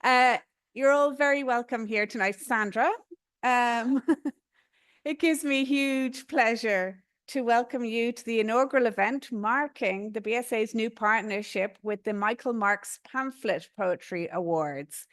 Uh, you're all very welcome here tonight, Sandra. Um, it gives me huge pleasure to welcome you to the inaugural event marking the BSA's new partnership with the Michael Marks Pamphlet Poetry Awards.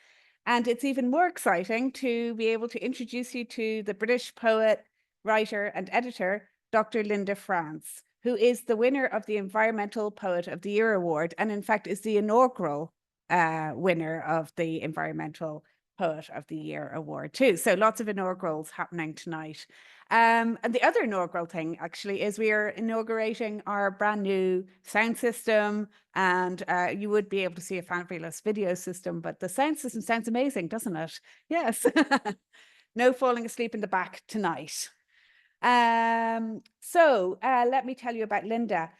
And it's even more exciting to be able to introduce you to the British poet, writer, and editor, Dr. Linda France, who is the winner of the Environmental Poet of the Year Award, and in fact is the inaugural winner of the Environmental Poet of the Year Award too. So lots of inaugurals happening tonight. And the other inaugural thing actually is we are inaugurating our brand new sound system, and you would be able to see a fabulous video system, but the sound system sounds amazing, doesn't it? Yes. No falling asleep in the back tonight. Let me tell you about Linda.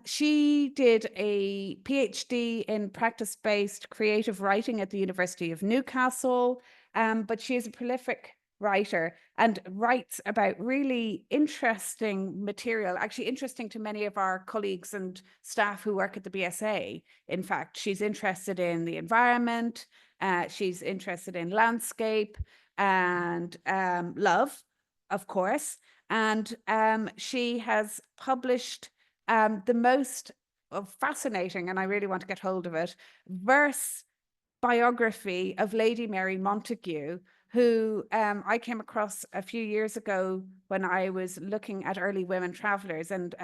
She did a PhD in practice-based creative writing at the University of Newcastle, but she is a prolific writer and writes about really interesting material, actually interesting to many of our colleagues and staff who work at the BSA. In fact, she's interested in the environment, she's interested in landscape and love, of course. And she has published the most fascinating, and I really want to get hold of it, verse biography of Lady Mary Montagu, who I came across a few years ago when I was looking at early women travelers. And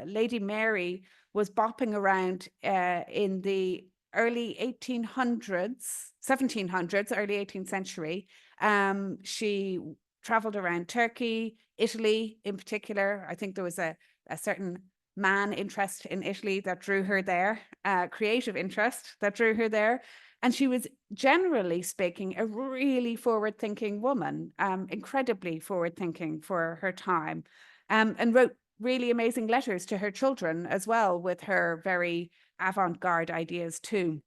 Lady Mary was bopping around in the early 1800s, 1700s, early 18th century. She traveled around Turkey, Italy in particular. I think there was a certain man interest in Italy that drew her there, creative interest that drew her there. And she was, generally speaking, a really forward-thinking woman, incredibly forward-thinking for her time, and wrote really amazing letters to her children as well with her very avant-garde ideas too.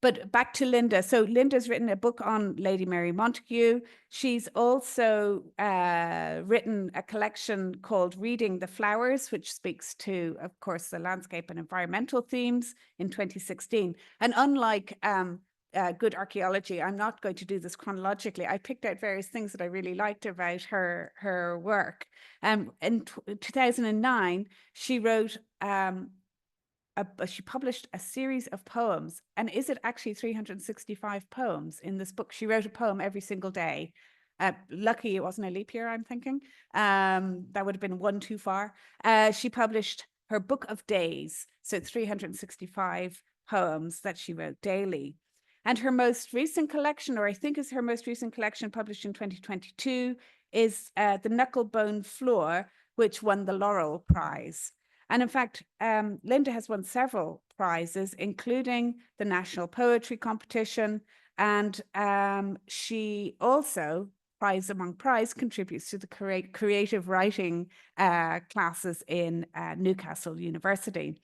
But back to Linda. So Linda's written a book on Lady Mary Montagu. She's also written a collection called Reading the Flowers, which speaks to, of course, the landscape and environmental themes in 2016. And unlike good archaeology, I'm not going to do this chronologically. I picked out various things that I really liked about her work. In 2009, she wrote she published a series of poems. And is it actually 365 poems in this book? She wrote a poem every single day. Lucky it wasn't a leap year, I'm thinking. That would have been one too far. She published her book of days, so 365 poems that she wrote daily. And her most recent collection, or I think is her most recent collection, published in 2022, is The Knucklebone Floor, which won the Laurel Prize. And in fact, Linda has won several prizes, including the National Poetry Competition. And she also, prize among prize, contributes to the creative writing classes in Newcastle University.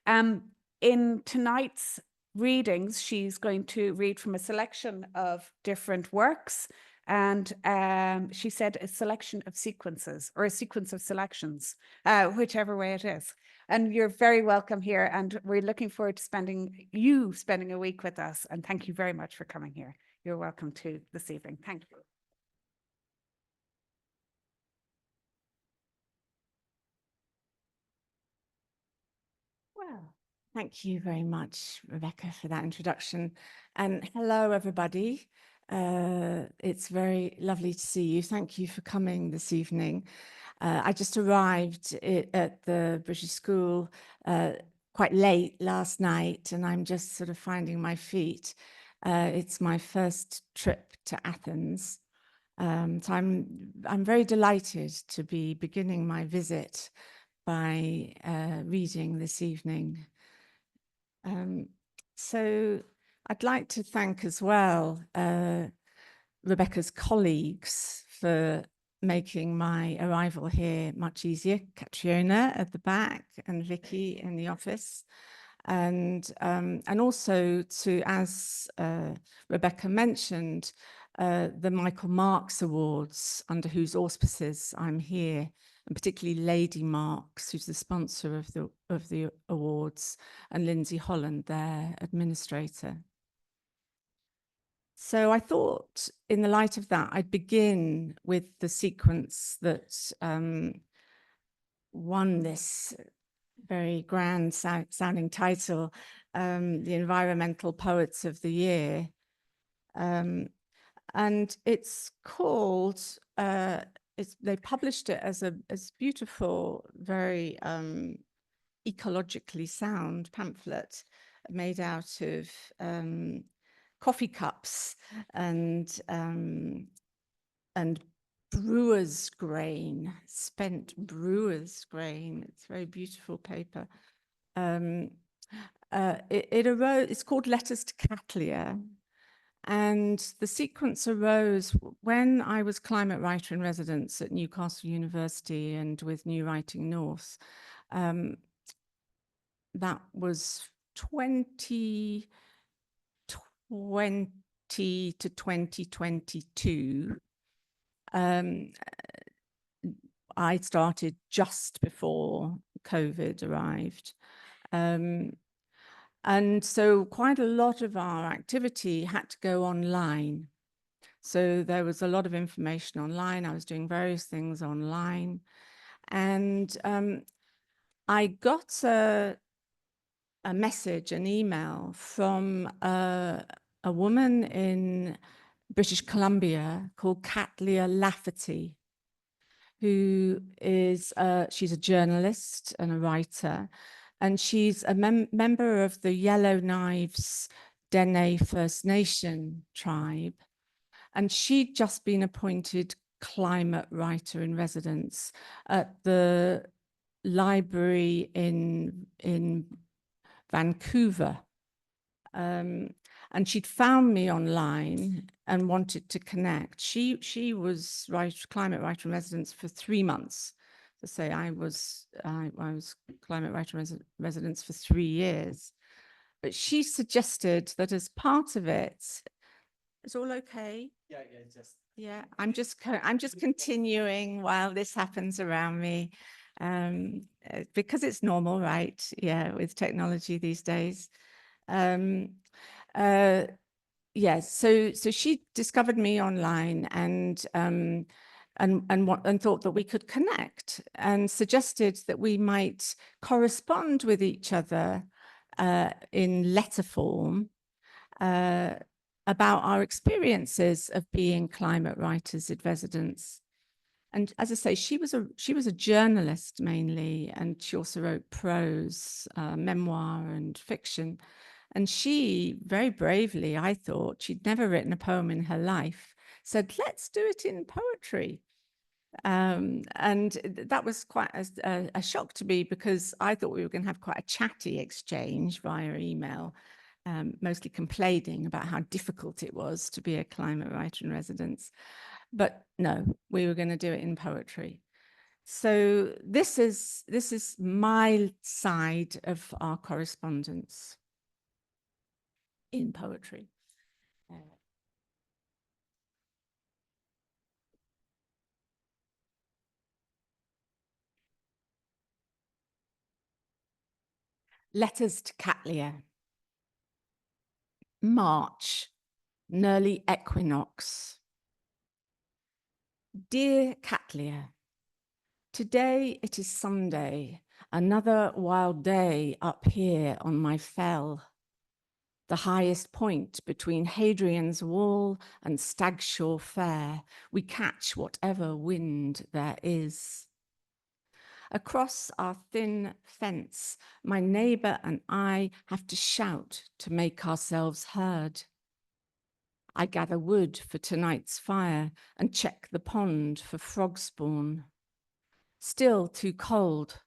In tonight's readings, she's going to read from a selection of different works. And she said a selection of sequences or a sequence of selections, whichever way it is. And you're very welcome here. And we're looking forward to spending a week with us. And thank you very much for coming here. You're welcome to this evening. Thank you. Well, thank you very much, Rebecca, for that introduction. And hello, everybody. It's very lovely to see you. Thank you for coming this evening. I just arrived at the British School quite late last night, and I'm just sort of finding my feet. It's my first trip to Athens. So I'm very delighted to be beginning my visit by reading this evening. So I'd like to thank as well Rebecca's colleagues for making my arrival here much easier. Catriona at the back and Vicky in the office. And also to, as Rebecca mentioned, the Michael Marks Awards, under whose auspices I'm here, and particularly Lady Marks, who's the sponsor of the awards, and Lindsay Holland, their administrator. So I thought, in the light of that, I'd begin with the sequence that won this very grand sounding title, the Environmental Poets of the Year. And it's called, they published it as a beautiful, very ecologically sound pamphlet made out of coffee cups and brewer's grain, spent brewer's grain. It's very beautiful paper. It arose, it's called Letters to Cattleya. And the sequence arose when I was climate writer in residence at Newcastle University and with New Writing North. That was 2020 to 2022. I started just before COVID arrived. And so quite a lot of our activity had to go online. So there was a lot of information online. I was doing various things online. And I got a message, an email from a woman in British Columbia called Cattleya Lafferty, who is, she's a journalist and a writer, and she's a member of the Yellowknives Dene First Nation tribe. And she'd just been appointed climate writer in residence at the library in Vancouver. And she'd found me online and wanted to connect. She was climate writer in residence for 3 months. To say I was climate writer in residence for 3 years. But she suggested that as part of it, it's all okay. Yeah, I'm just continuing while this happens around me, because it's normal, right? Yeah, with technology these days. Yes, so she discovered me online and thought that we could connect and suggested that we might correspond with each other in letter form about our experiences of being climate writers in residence. And as I say, she was a journalist mainly, and she also wrote prose, memoir and fiction. And she very bravely, I thought, she'd never written a poem in her life, said, let's do it in poetry. And that was quite a shock to me, because I thought we were going to have quite a chatty exchange via email, mostly complaining about how difficult it was to be a climate writer in residence. But no, we were going to do it in poetry. So this is my side of our correspondence in poetry. Letters to Cattleya. March, nearly equinox. Dear Cattleya, today it is Sunday, another wild day up here on my fell, the highest point between Hadrian's Wall and Stagshaw Fair. We catch whatever wind there is. Across our thin fence, my neighbor and I have to shout to make ourselves heard. I gather wood for tonight's fire and check the pond for frog spawn. Still too cold,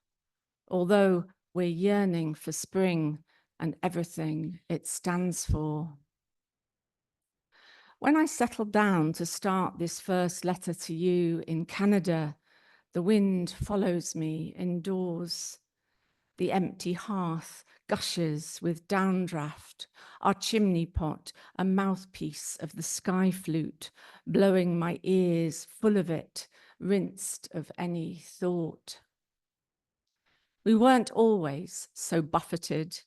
although we're yearning for spring and everything it stands for. When I settled down to start this first letter to you in Canada, the wind follows me indoors. The empty hearth gushes with downdraft, our chimney pot a mouthpiece of the sky flute, blowing my ears full of it, rinsed of any thought. We weren't always so buffeted.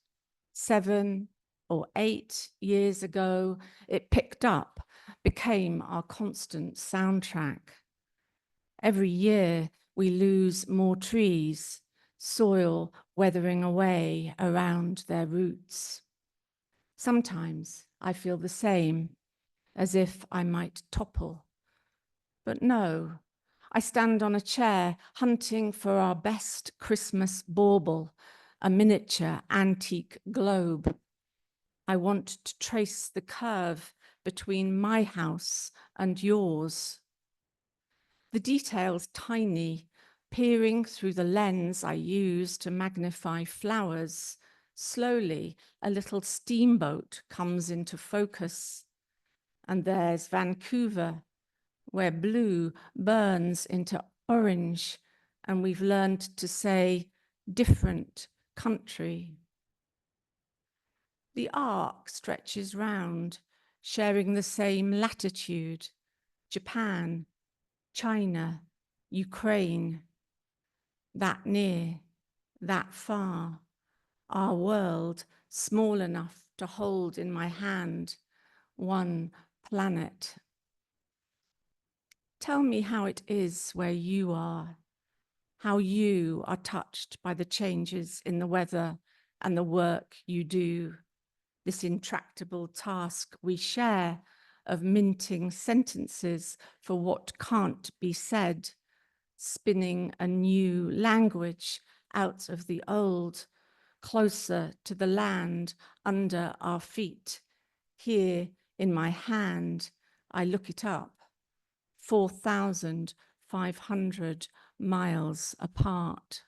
7, or 8 years ago, it picked up, became our constant soundtrack. Every year we lose more trees, soil weathering away around their roots. Sometimes I feel the same, as if I might topple. But no, I stand on a chair hunting for our best Christmas bauble, a miniature antique globe. I want to trace the curve between my house and yours. The details tiny, peering through the lens I use to magnify flowers. Slowly, a little steamboat comes into focus. And there's Vancouver, where blue burns into orange, and we've learned to say different country. The arc stretches round, sharing the same latitude, Japan, China, Ukraine, that near, that far, our world small enough to hold in my hand, one planet. Tell me how it is where you are, how you are touched by the changes in the weather and the work you do, this intractable task we share of minting sentences for what can't be said, spinning a new language out of the old, closer to the land under our feet. Here in my hand, I look it up, 4,500 miles apart.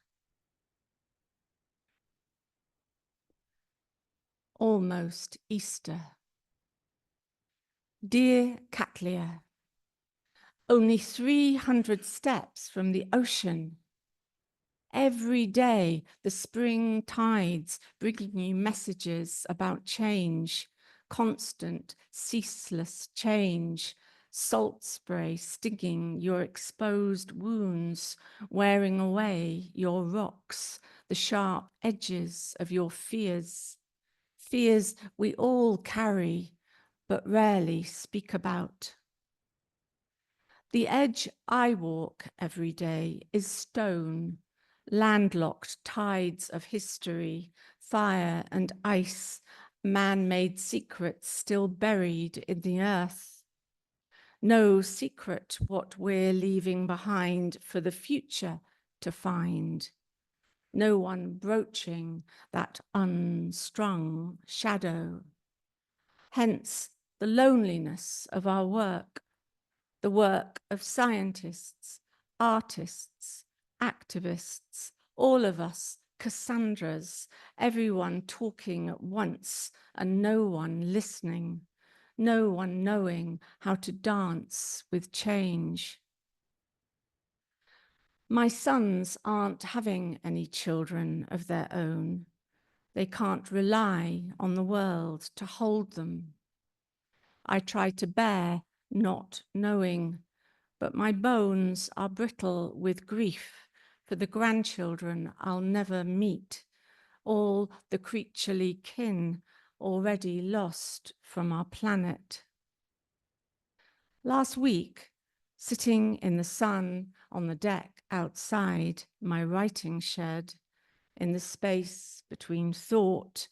Almost Easter. Dear Catlia, only 300 steps from the ocean. Every day, the spring tides bringing you messages about change, constant, ceaseless change, salt spray stinging your exposed wounds, wearing away your rocks, the sharp edges of your fears. Fears we all carry, but rarely speak about. The edge I walk every day is stone, landlocked tides of history, fire and ice, man-made secrets still buried in the earth. No secret what we're leaving behind for the future to find. No one broaching that unstrung shadow. Hence the loneliness of our work, the work of scientists, artists, activists, all of us, Cassandras, everyone talking at once and no one listening, no one knowing how to dance with change. My sons aren't having any children of their own. They can't rely on the world to hold them. I try to bear not knowing, but my bones are brittle with grief for the grandchildren I'll never meet, all the creaturely kin already lost from our planet. Last week, sitting in the sun on the deck outside my writing shed, in the space between thought,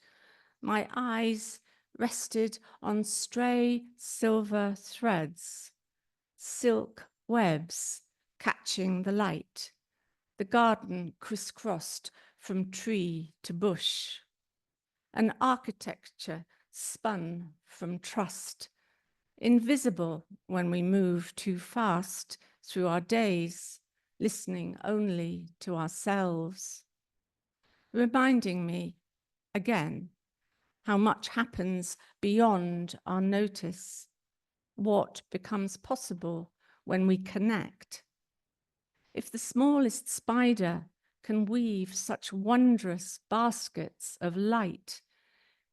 my eyes rested on stray silver threads, silk webs catching the light, the garden crisscrossed from tree to bush, an architecture spun from trust, invisible when we move too fast through our days, listening only to ourselves, reminding me again how much happens beyond our notice, what becomes possible when we connect. If the smallest spider can weave such wondrous baskets of light,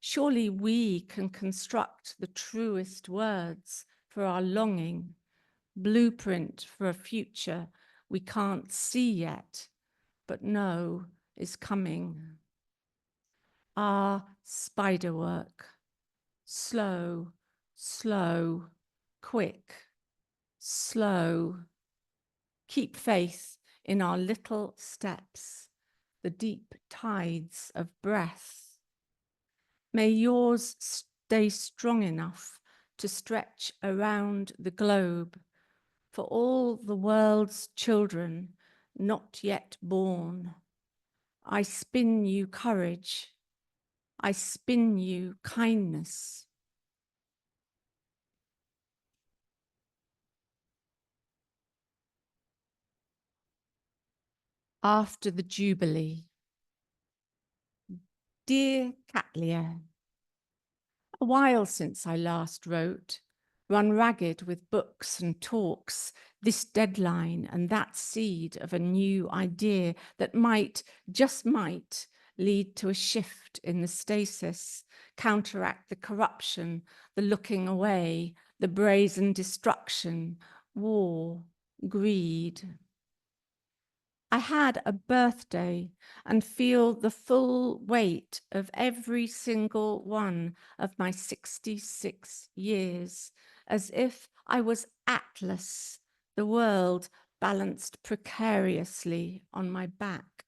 surely we can construct the truest words for our longing, blueprint for a future we can't see yet, but know is coming. Our spider work. slow, slow, quick, slow. Keep faith in our little steps, the deep tides of breath. May yours stay strong enough to stretch around the globe for all the world's children not yet born. I spin you courage. I spin you kindness. After the Jubilee. Dear Catlia, a while since I last wrote, run ragged with books and talks, this deadline and that seed of a new idea that might, just might, lead to a shift in the stasis, counteract the corruption, the looking away, the brazen destruction, war, greed. I had a birthday and feel the full weight of every single one of my 66 years, as if I was Atlas, the world balanced precariously on my back.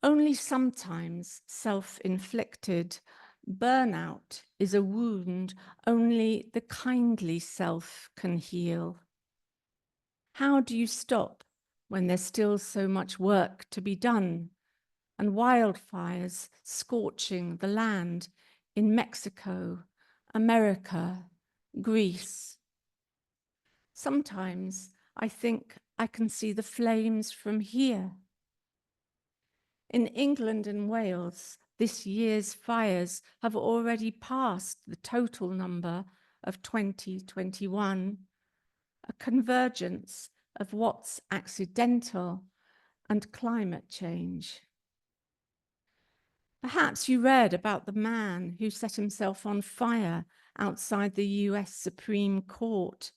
Only sometimes self-inflicted, burnout is a wound only the kindly self can heal. How do you stop when there's still so much work to be done and wildfires scorching the land in Mexico, America, Greece? Sometimes I think I can see the flames from here. In England and Wales, this year's fires have already passed the total number of 2021, a convergence of what's accidental and climate change. Perhaps you read about the man who set himself on fire outside the US Supreme Court,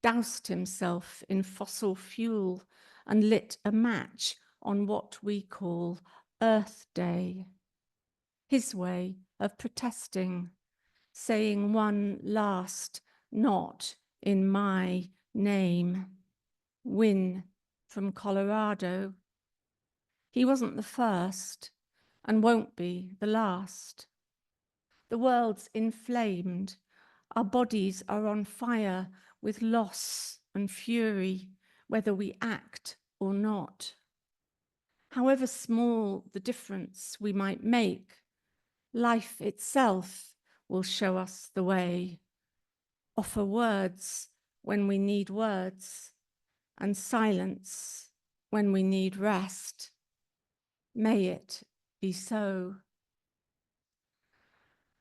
doused himself in fossil fuel and lit a match on what we call Earth Day. His way of protesting, saying one last "not in my name." Win from Colorado. He wasn't the first and won't be the last. The world's inflamed. Our bodies are on fire with loss and fury, whether we act or not. However small the difference we might make, life itself will show us the way. Offer words when we need words, and silence when we need rest. May it be so.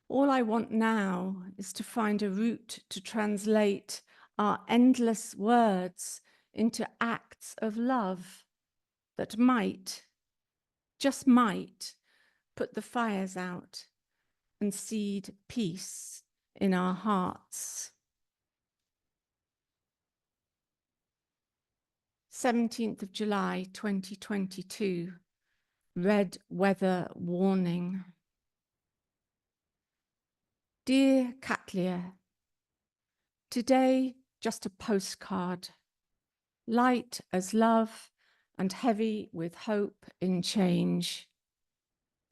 All I want now is to find a route to translate our endless words into acts of love that might, just might, put the fires out and seed peace in our hearts. 17th of July, 2022, red weather warning. Dear Catlia, today just a postcard, light as love and heavy with hope in change,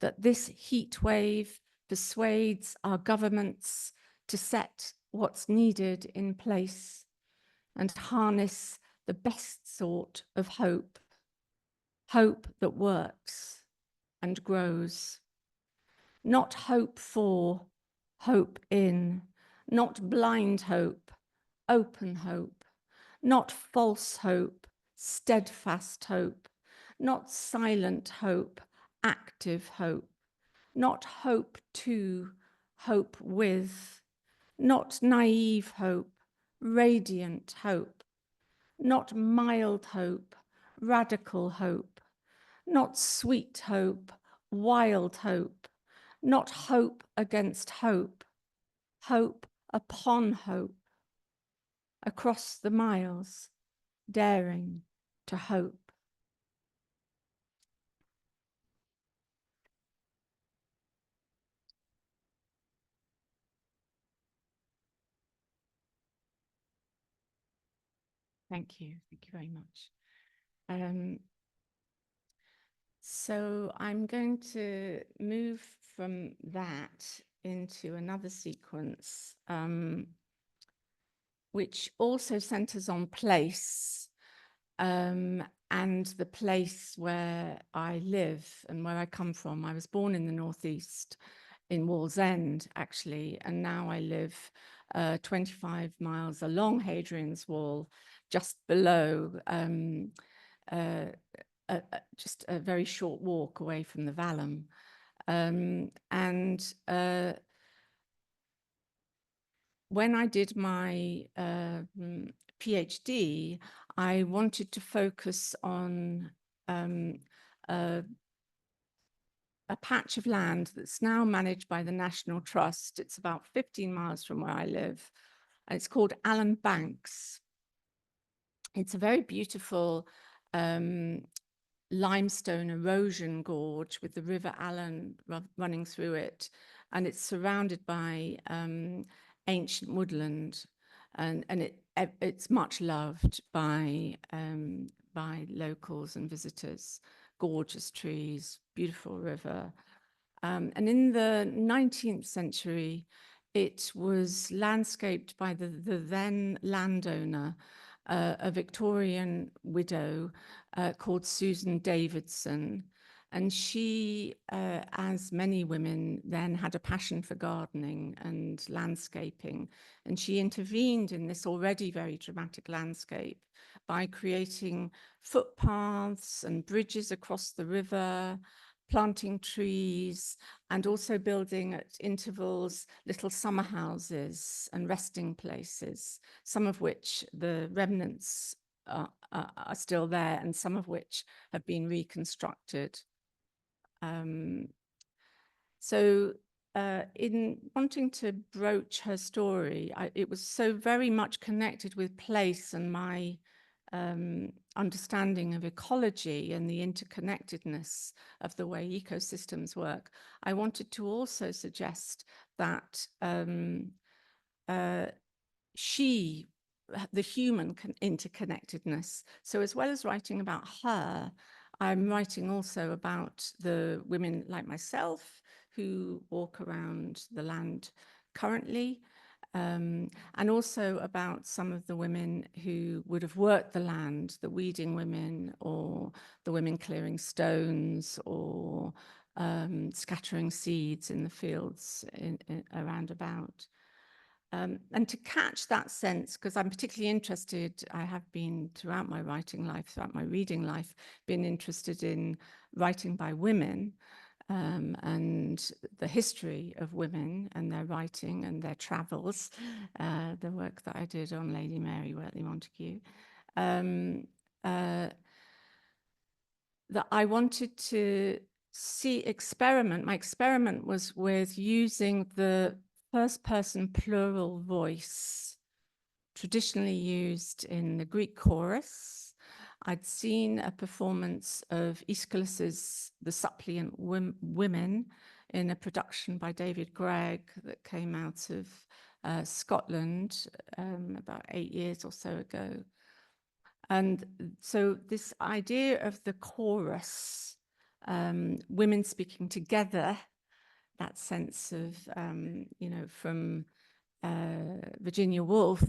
that this heat wave persuades our governments to set what's needed in place and harness the best sort of hope, hope that works and grows. Not hope for, hope in, not blind hope, open hope, not false hope, steadfast hope, not silent hope, active hope, not hope to, hope with, not naive hope, radiant hope, not mild hope, radical hope, not sweet hope, wild hope, not hope against hope, hope upon hope, across the miles, daring to hope. Thank you. Thank you very much. So I'm going to move from that into another sequence, which also centers on place, and the place where I live and where I come from. I was born in the Northeast, in Wallsend, actually, and now I live 25 miles along Hadrian's Wall, just below, just a very short walk away from the Vallum. When I did my PhD, I wanted to focus on a patch of land that's now managed by the National Trust. It's about 15 miles from where I live. It's called Allen Banks. It's a very beautiful limestone erosion gorge with the River Allen running through it. And it's surrounded by ancient woodland. And it's much loved by locals and visitors. Gorgeous trees, beautiful river. And in the 19th century, it was landscaped by the then landowner, a Victorian widow called Susan Davidson. And she, as many women then, had a passion for gardening and landscaping. And she intervened in this already very dramatic landscape by creating footpaths and bridges across the river, planting trees, and also building at intervals little summer houses and resting places, some of which the remnants are still there and some of which have been reconstructed. So in wanting to broach her story, it was so very much connected with place and my understanding of ecology and the interconnectedness of the way ecosystems work. I wanted to also suggest that the human interconnectedness. So as well as writing about her, I'm writing also about the women like myself who walk around the land currently, and also about some of the women who would have worked the land, the weeding women or the women clearing stones or scattering seeds in the fields around about. And to catch that sense, because I'm particularly interested, I have been throughout my writing life, throughout my reading life, been interested in writing by women and the history of women and their writing and their travels, the work that I did on Lady Mary Wortley Montagu. That I wanted to my experiment was with using the first person plural voice traditionally used in the Greek chorus. I'd seen a performance of Aeschylus's The Suppliant Women in a production by David Gregg that came out of Scotland about 8 years or so ago. And so this idea of the chorus, women speaking together, that sense of, from Virginia Woolf,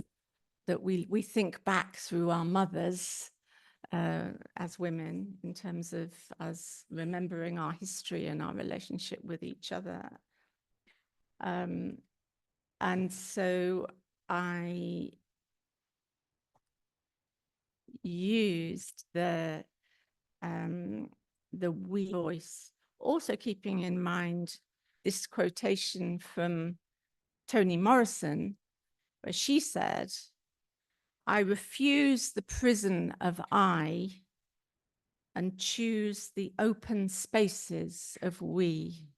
that we think back through our mothers as women in terms of us remembering our history and our relationship with each other. And so I used the we voice, also keeping in mind this quotation from Toni Morrison, where she said, "I refuse the prison of I and choose the open spaces of we."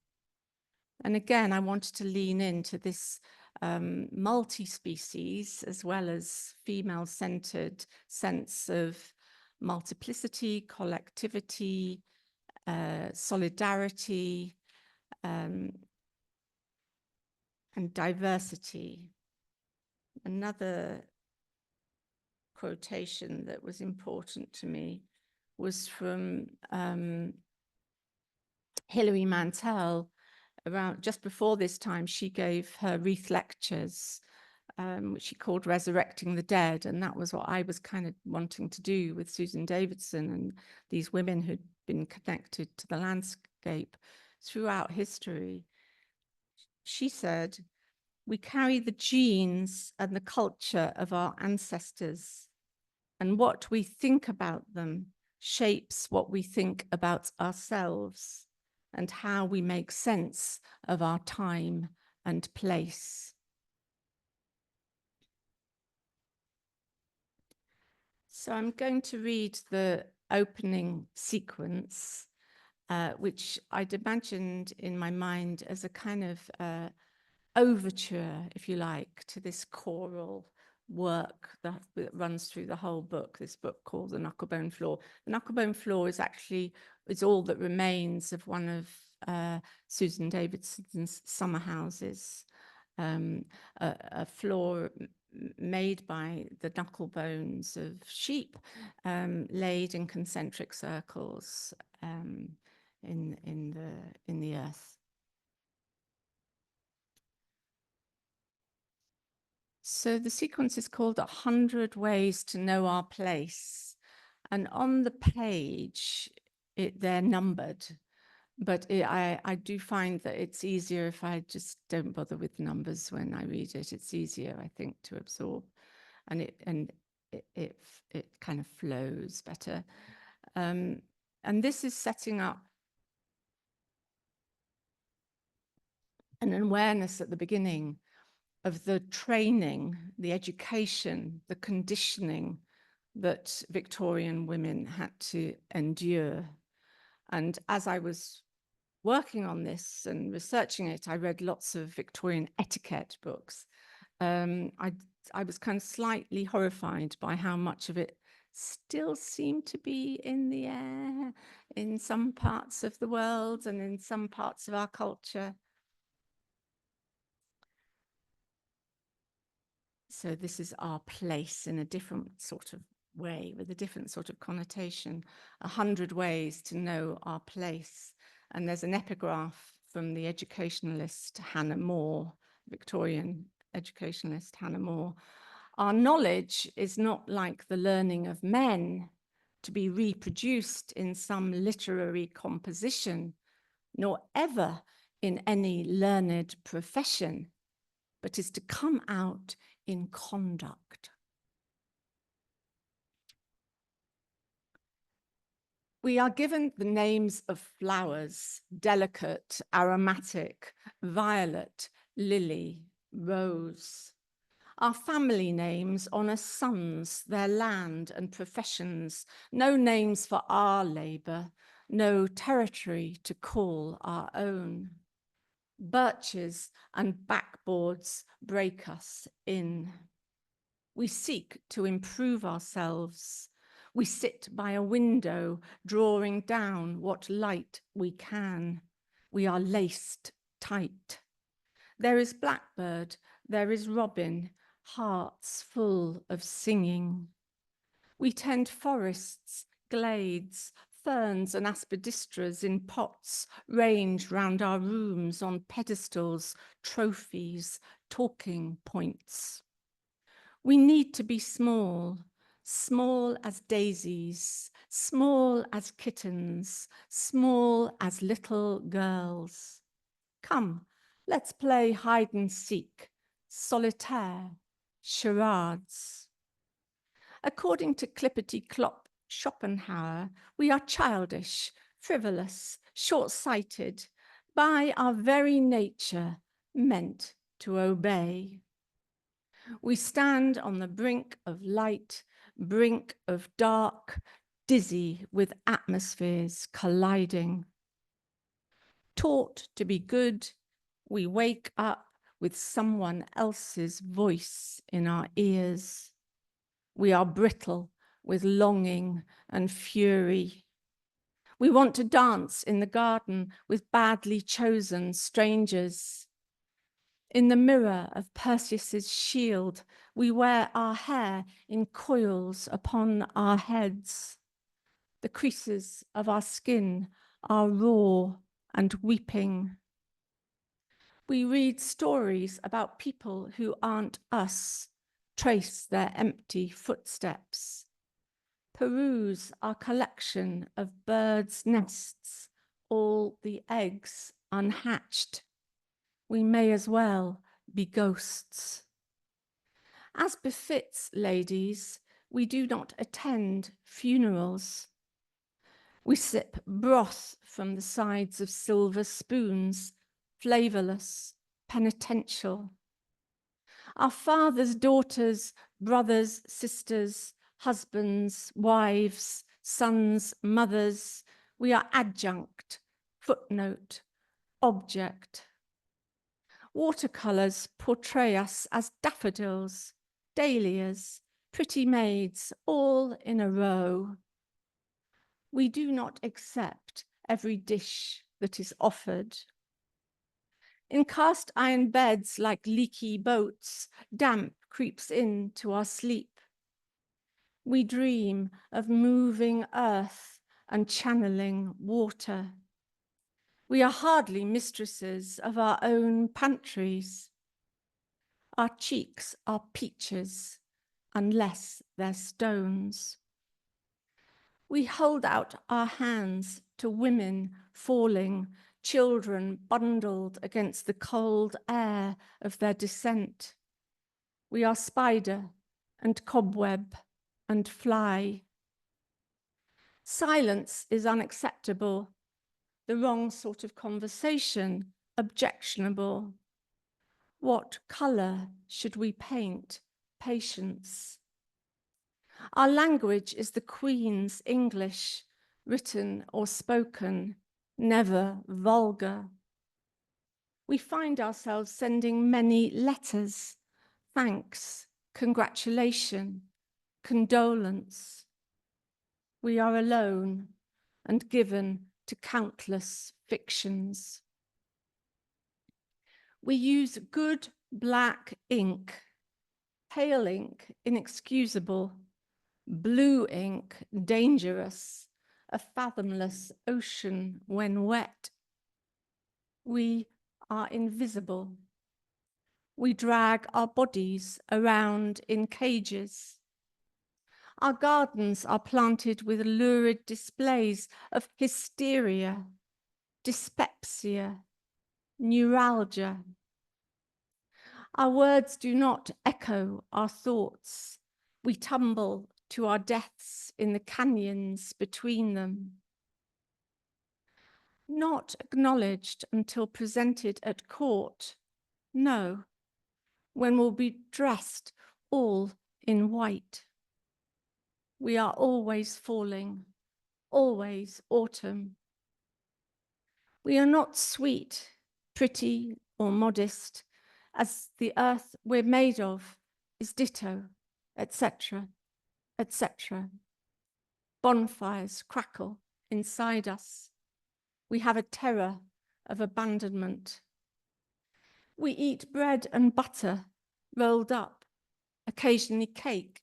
And again, I wanted to lean into this multi-species as well as female-centered sense of multiplicity, collectivity, solidarity, and diversity. Another quotation that was important to me was from Hilary Mantel. Around just before this time, she gave her Wreath lectures, which she called Resurrecting the Dead. And that was what I was kind of wanting to do with Susan Davidson and these women who'd been connected to the landscape throughout history. She said, "We carry the genes and the culture of our ancestors, and what we think about them shapes what we think about ourselves and how we make sense of our time and place." So I'm going to read the opening sequence, which I'd imagined in my mind as a kind of overture, if you like, to this choral work that runs through the whole book, this book called The Knucklebone Floor. The Knucklebone Floor is all that remains of one of Susan Davidson's summer houses, a floor made by the knuckle bones of sheep, laid in concentric circles in the earth. So the sequence is called 100 Ways to Know Our Place. And on the page, they're numbered. But I do find that it's easier if I just don't bother with numbers when I read it. It's easier, I think, to absorb. And it kind of flows better. And this is setting up an awareness at the beginning of the training, the education, the conditioning that Victorian women had to endure. And as I was working on this and researching it, I read lots of Victorian etiquette books. I was kind of slightly horrified by how much of it still seemed to be in the air in some parts of the world and in some parts of our culture. So this is our place in a different sort of way, with a different sort of connotation, 100 ways to know our place. And there's an epigraph from the educationalist Hannah More, Victorian educationalist Hannah More. "Our knowledge is not like the learning of men, to be reproduced in some literary composition, nor ever in any learned profession, but is to come out in conduct." We are given the names of flowers: delicate, aromatic, violet, lily, rose. Our family names honor sons, their land and professions, no names for our labor, no territory to call our own. Birches and backboards break us in. We seek to improve ourselves. We sit by a window, drawing down what light we can. We are laced tight. There is blackbird, there is robin, hearts full of singing. We tend forests, glades, ferns and aspidistras in pots ranged round our rooms on pedestals, trophies, talking points. We need to be small, small as daisies, small as kittens, small as little girls. Come, let's play hide and seek, solitaire, charades. According to Clippity-Clop Schopenhauer, we are childish, frivolous, short-sighted, by our very nature meant to obey. We stand on the brink of light, brink of dark, dizzy with atmospheres colliding. Taught to be good, we wake up with someone else's voice in our ears. We are brittle with longing and fury. We want to dance in the garden with badly chosen strangers. In the mirror of Perseus's shield, we wear our hair in coils upon our heads. The creases of our skin are raw and weeping. We read stories about people who aren't us, trace their empty footsteps. Peruse our collection of birds' nests, all the eggs unhatched. We may as well be ghosts. As befits ladies, we do not attend funerals. We sip broth from the sides of silver spoons, flavorless, penitential. Our fathers, daughters, brothers, sisters, husbands, wives, sons, mothers, we are adjunct, footnote, object. Watercolors portray us as daffodils, dahlias, pretty maids, all in a row. We do not accept every dish that is offered. In cast iron beds like leaky boats, damp creeps into our sleep. We dream of moving earth and channeling water. We are hardly mistresses of our own pantries. Our cheeks are peaches, unless they're stones. We hold out our hands to women falling, children bundled against the cold air of their descent. We are spider and cobweb and fly. Silence is unacceptable, the wrong sort of conversation objectionable. What color should we paint patience? Our language is the Queen's English, written or spoken, never vulgar. We find ourselves sending many letters, thanks, congratulation, condolence. We are alone and given to countless fictions. We use good black ink, pale ink, inexcusable, blue ink, dangerous, a fathomless ocean when wet. We are invisible. We drag our bodies around in cages. Our gardens are planted with lurid displays of hysteria, dyspepsia, neuralgia. Our words do not echo our thoughts. We tumble to our deaths in the canyons between them. Not acknowledged until presented at court. No, when we'll be dressed all in white. We are always falling, always autumn. We are not sweet, pretty, or modest, as the earth we're made of is ditto, etc., etc. Bonfires crackle inside us. We have a terror of abandonment. We eat bread and butter rolled up, occasionally cake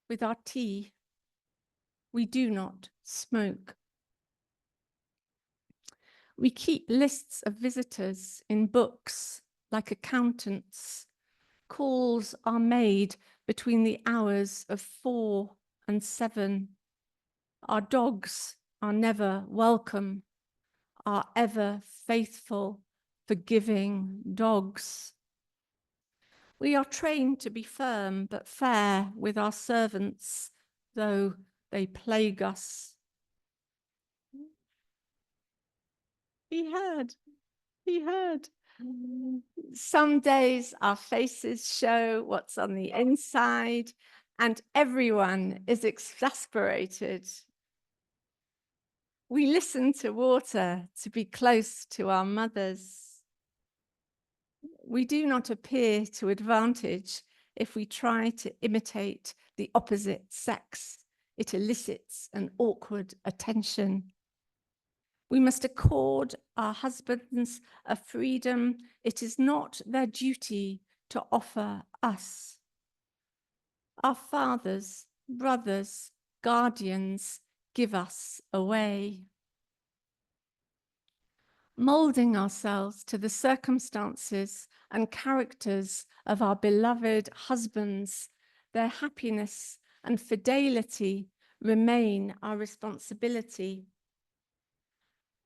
with our tea. We do not smoke. We keep lists of visitors in books like accountants. Calls are made between the hours of 4 and 7. Our dogs are never welcome, our ever faithful, forgiving dogs. We are trained to be firm but fair with our servants, though they plague us. He heard. Some days our faces show what's on the inside, and everyone is exasperated. We listen to water to be close to our mothers. We do not appear to advantage if we try to imitate the opposite sex. It elicits an awkward attention. We must accord our husbands a freedom it is not their duty to offer us. Our fathers, brothers, guardians give us away. Moulding ourselves to the circumstances and characters of our beloved husbands, their happiness and fidelity remain our responsibility.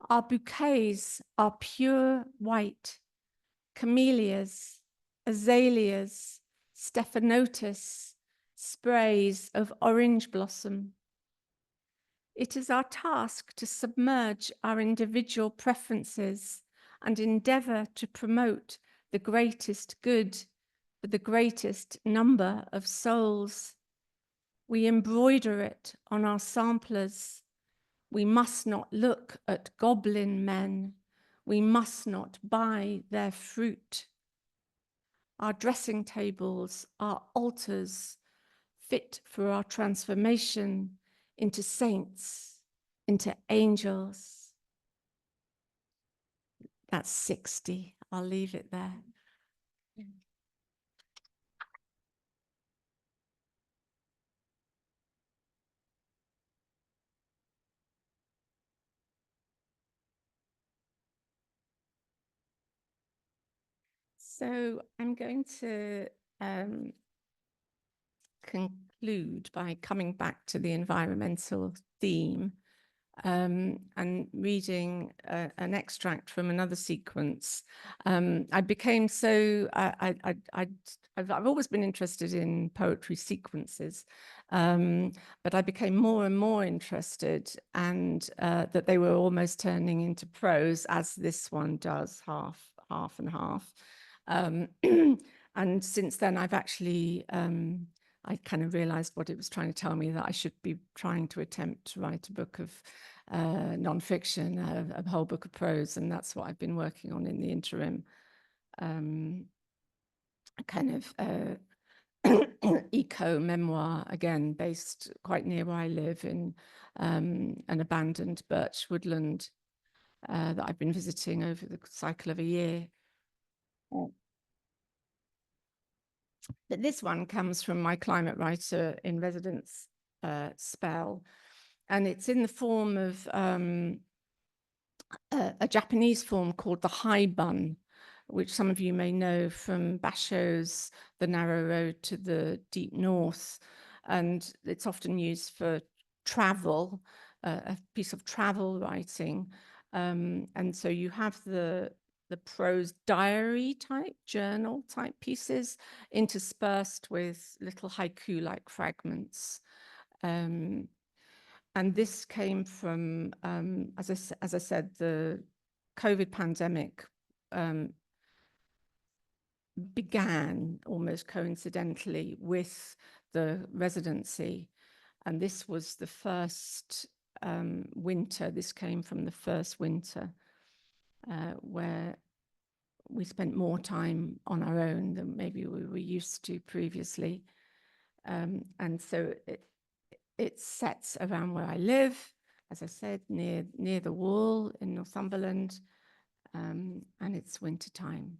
Our bouquets are pure white, camellias, azaleas, stephanotis, sprays of orange blossom. It is our task to submerge our individual preferences and endeavor to promote the greatest good for the greatest number of souls. We embroider it on our samplers. We must not look at goblin men. We must not buy their fruit. Our dressing tables are altars fit for our transformation into saints, into angels. That's 60. I'll leave it there. So I'm going to conclude by coming back to the environmental theme and reading an extract from another sequence. I became so, I've always been interested in poetry sequences, but I became more and more interested, and that they were almost turning into prose, as this one does, half and half. And since then, I've actually, I kind of realized what it was trying to tell me, that I should be trying to attempt to write a book of nonfiction, a whole book of prose, and that's what I've been working on in the interim. Kind of eco-memoir, again, based quite near where I live, in an abandoned birch woodland that I've been visiting over the cycle of a year. But this one comes from my climate writer in residence spell, and it's in the form of a Japanese form called the high bun, which some of you may know from Bashō's The Narrow Road to the Deep North. And it's often used for travel, a piece of travel writing. And so you have the prose diary type, journal type pieces interspersed with little haiku-like fragments. And this came from, as I said, the COVID pandemic began almost coincidentally with the residency. And this was the first winter, this came from the first winter where we spent more time on our own than maybe we were used to previously. And so it sets around where I live, as I said, near the wall in Northumberland, and it's winter time.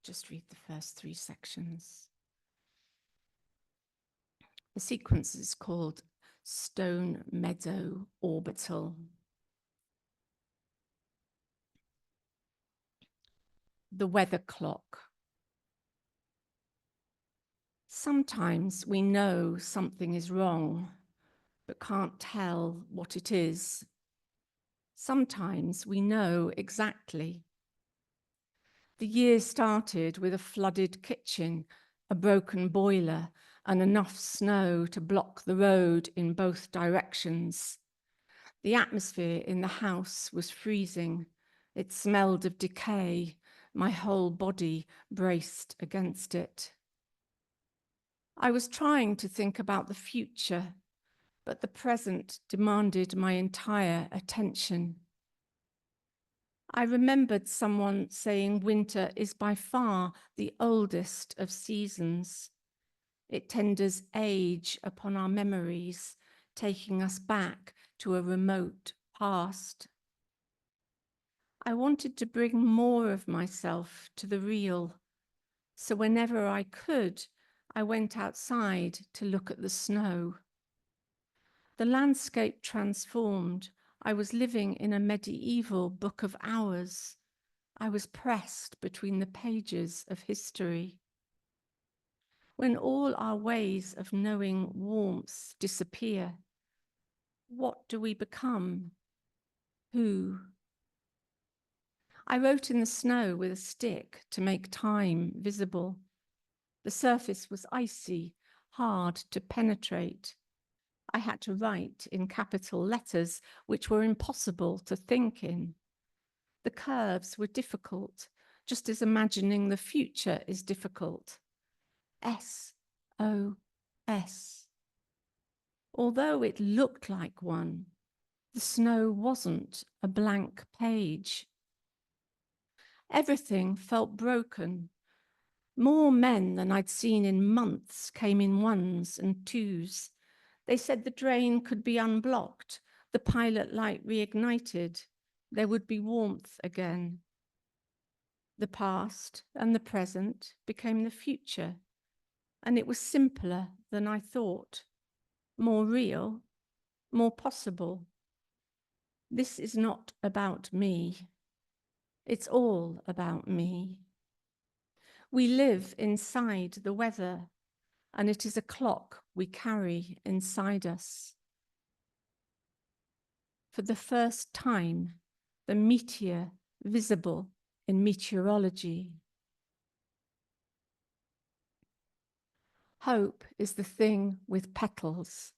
Just read the first 3 sections. The sequence is called Stone Meadow Orbital. The weather clock. Sometimes we know something is wrong, but can't tell what it is. Sometimes we know exactly. The year started with a flooded kitchen, a broken boiler, and enough snow to block the road in both directions. The atmosphere in the house was freezing. It smelled of decay. My whole body braced against it. I was trying to think about the future, but the present demanded my entire attention. I remembered someone saying winter is by far the oldest of seasons. It tenders age upon our memories, taking us back to a remote past. I wanted to bring more of myself to the real, so whenever I could, I went outside to look at the snow. The landscape transformed. I was living in a medieval book of hours. I was pressed between the pages of history. When all our ways of knowing warmth disappear, what do we become? Who? I wrote in the snow with a stick to make time visible. The surface was icy, hard to penetrate. I had to write in capital letters, which were impossible to think in. The curves were difficult, just as imagining the future is difficult. S-O-S. Although it looked like one, the snow wasn't a blank page. Everything felt broken. More men than I'd seen in months came in ones and twos. They said the drain could be unblocked, the pilot light reignited, there would be warmth again. The past and the present became the future, and it was simpler than I thought, more real, more possible. This is not about me. It's all about me. We live inside the weather, and it is a clock we carry inside us. For the first time, the meteor visible in meteorology. Hope is the thing with petals.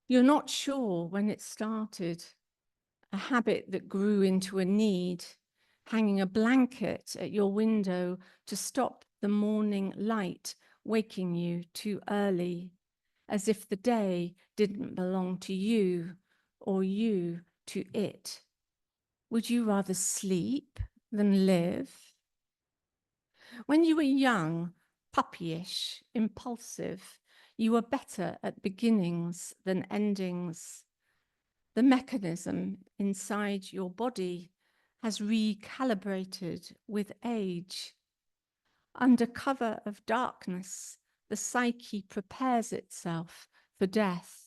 You're not sure when it started, a habit that grew into a need, hanging a blanket at your window to stop the morning light waking you too early, as if the day didn't belong to you or you to it. Would you rather sleep than live? When you were young, puppyish, impulsive, you were better at beginnings than endings. The mechanism inside your body has recalibrated with age. Under cover of darkness, the psyche prepares itself for death.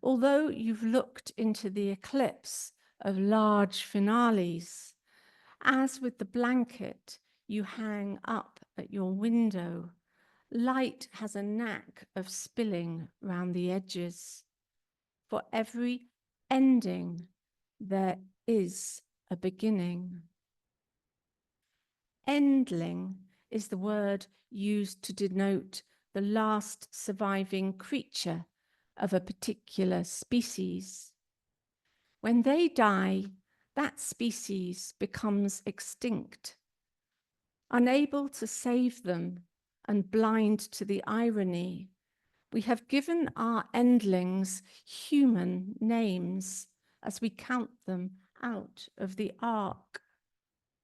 Although you've looked into the eclipse of large finales, as with the blanket you hang up at your window, light has a knack of spilling round the edges. For every ending, there is a beginning. Endling is the word used to denote the last surviving creature of a particular species. When they die, that species becomes extinct. Unable to save them and blind to the irony, we have given our endlings human names as we count them out of the ark.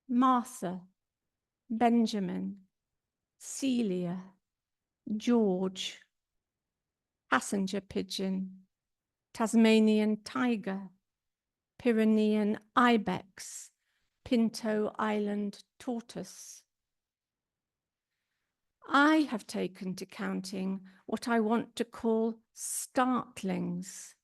Martha, Benjamin, Celia, George, passenger pigeon, Tasmanian tiger, Pyrenean ibex, Pinto Island tortoise. I have taken to counting what I want to call startlings.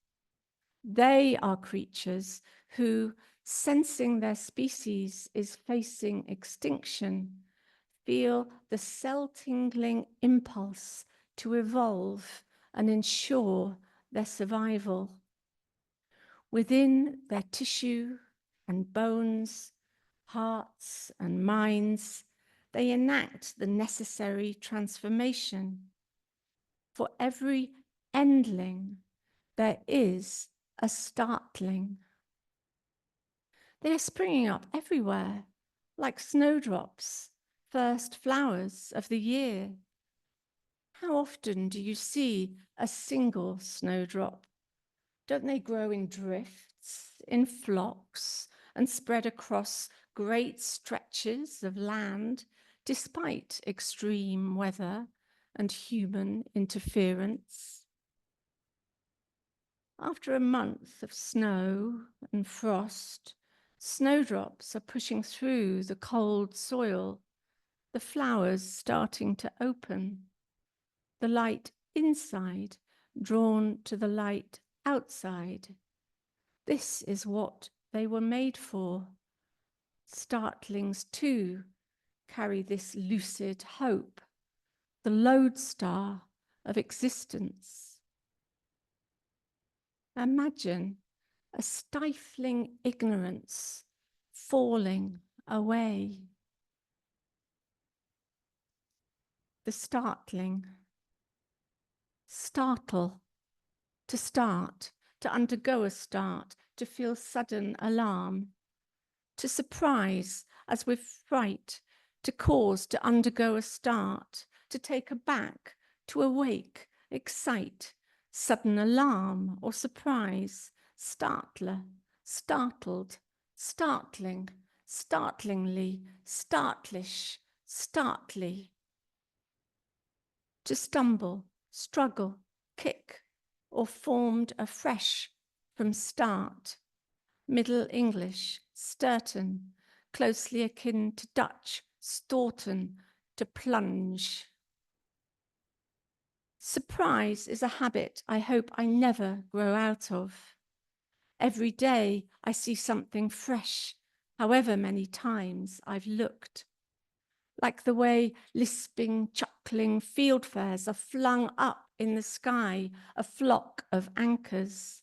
They are creatures who, sensing their species is facing extinction, feel the cell-tingling impulse to evolve and ensure their survival. Within their tissue and bones, hearts and minds, they enact the necessary transformation. For every endling, there is a startling. They are springing up everywhere, like snowdrops, first flowers of the year. How often do you see a single snowdrop? Don't they grow in drifts, in flocks, and spread across great stretches of land, despite extreme weather and human interference. After a month of snow and frost, snowdrops are pushing through the cold soil, the flowers starting to open, the light inside drawn to the light outside. This is what they were made for. Startlings too carry this lucid hope, the lodestar of existence. Imagine a stifling ignorance falling away. The startling. Startle, to start, to undergo a start, to feel sudden alarm, to surprise as with fright, to cause to undergo a start, to take aback, to awake, excite, sudden alarm or surprise, startler, startled, startling, startlingly, startlish, startly. To stumble, struggle, kick, or formed afresh from start. Middle English, Sturton, closely akin to Dutch, storten, to plunge. Surprise is a habit I hope I never grow out of. Every day I see something fresh, however many times I've looked. Like the way lisping, chuckling fieldfares are flung up in the sky, a flock of anchors.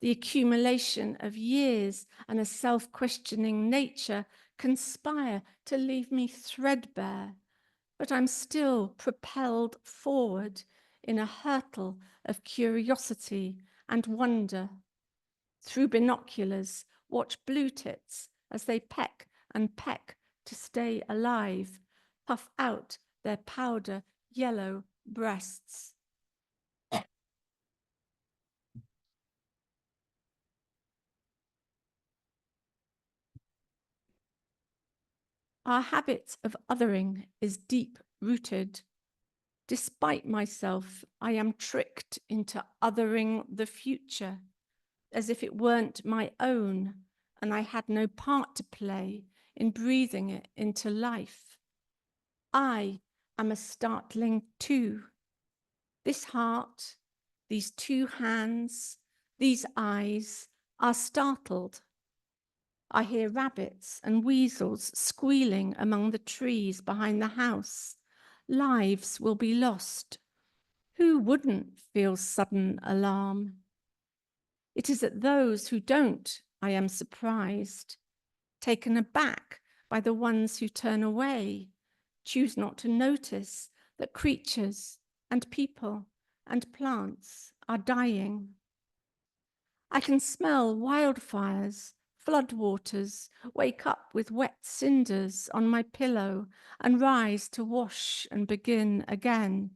The accumulation of years and a self-questioning nature conspire to leave me threadbare, but I'm still propelled forward in a hurtle of curiosity and wonder. Through binoculars, watch blue tits as they peck and peck to stay alive, puff out their powder yellow breasts. Our habit of othering is deep-rooted. Despite myself, I am tricked into othering the future, as if it weren't my own and I had no part to play in breathing it into life. I am a startling too. This heart, these two hands, these eyes are startled. I hear rabbits and weasels squealing among the trees behind the house. Lives will be lost. Who wouldn't feel sudden alarm? It is at those who don't I am surprised, taken aback by the ones who turn away, choose not to notice that creatures and people and plants are dying. I can smell wildfires, floodwaters, wake up with wet cinders on my pillow and rise to wash and begin again.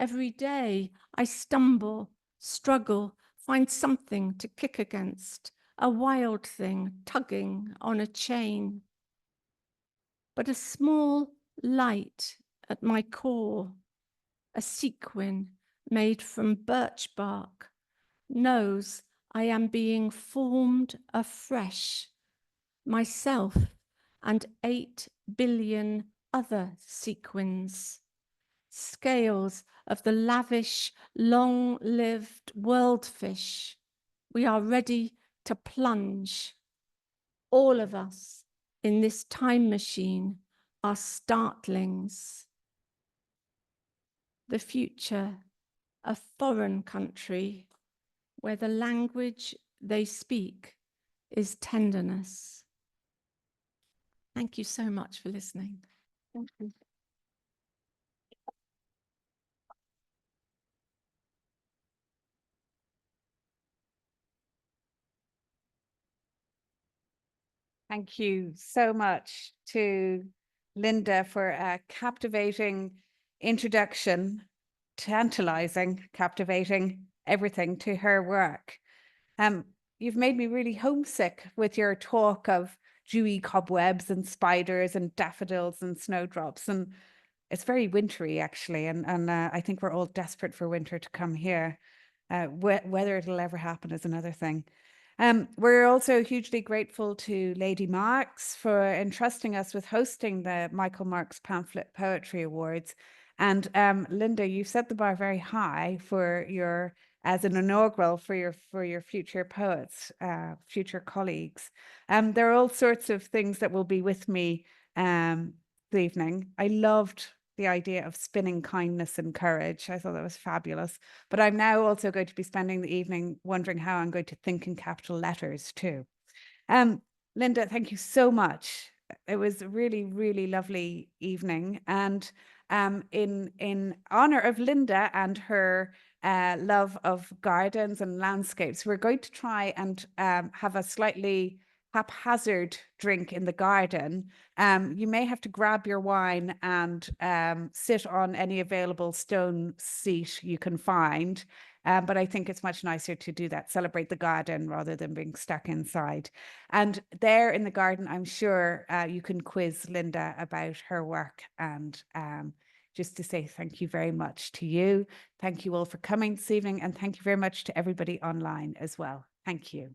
Every day I stumble, struggle, find something to kick against, a wild thing tugging on a chain. But a small light at my core, a sequin made from birch bark, knows I am being formed afresh, myself and 8 billion other sequins, scales of the lavish, long-lived worldfish. We are ready to plunge. All of us in this time machine are startlings. The future, a foreign country where the language they speak is tenderness. Thank you so much for listening. Thank you. Thank you so much to Linda for a captivating introduction, tantalizing, captivating, everything to her work. You've made me really homesick with your talk of dewy cobwebs and spiders and daffodils and snowdrops. And it's very wintry, actually. And I think we're all desperate for winter to come here. Whether it'll ever happen is another thing. We're also hugely grateful to Lady Marks for entrusting us with hosting the Michael Marks Pamphlet Poetry Awards. And Linda, you've set the bar very high for your as an inaugural for your future poets, future colleagues. There are all sorts of things that will be with me this evening. I loved the idea of spinning kindness and courage. I thought that was fabulous. But I'm now also going to be spending the evening wondering how I'm going to think in capital letters too. Linda, thank you so much. It was a really, really lovely evening. And in honor of Linda and her love of gardens and landscapes, we're going to try and have a slightly haphazard drink in the garden. You may have to grab your wine and sit on any available stone seat you can find. But I think it's much nicer to do that, celebrate the garden rather than being stuck inside. And there in the garden, I'm sure you can quiz Linda about her work. And just to say thank you very much to you. Thank you all for coming this evening. And thank you very much to everybody online as well. Thank you.